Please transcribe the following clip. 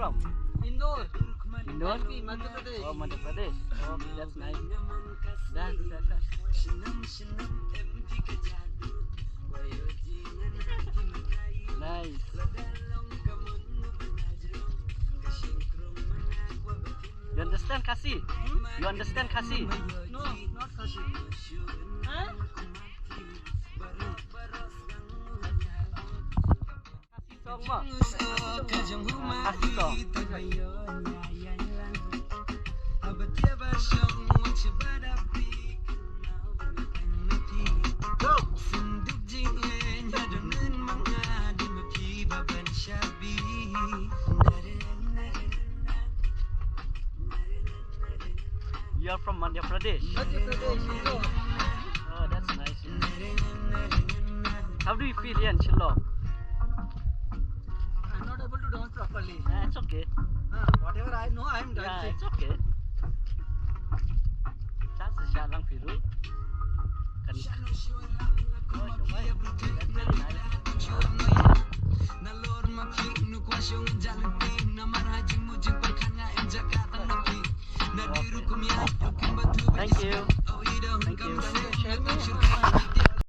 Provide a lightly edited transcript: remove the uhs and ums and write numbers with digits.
from? Indore. Indore? Madhya Pradesh. Oh, Madhya Pradesh. Oh, that's nice. That's nice. You understand Khasi? You understand Khasi? No, not Kashi. Huh? Khasi song mo? Khasi song. You're from Madhya Pradesh. Madhya Pradesh, Indore. Oh, that's nice. How do you feel here in Shillong? I'm not able to dance properly. Yeah, it's okay. Whatever I know, I'm Yeah, dancing. it's okay. Just a shot lang firu. Kan. Oh, coba. That's very nice. Thank you.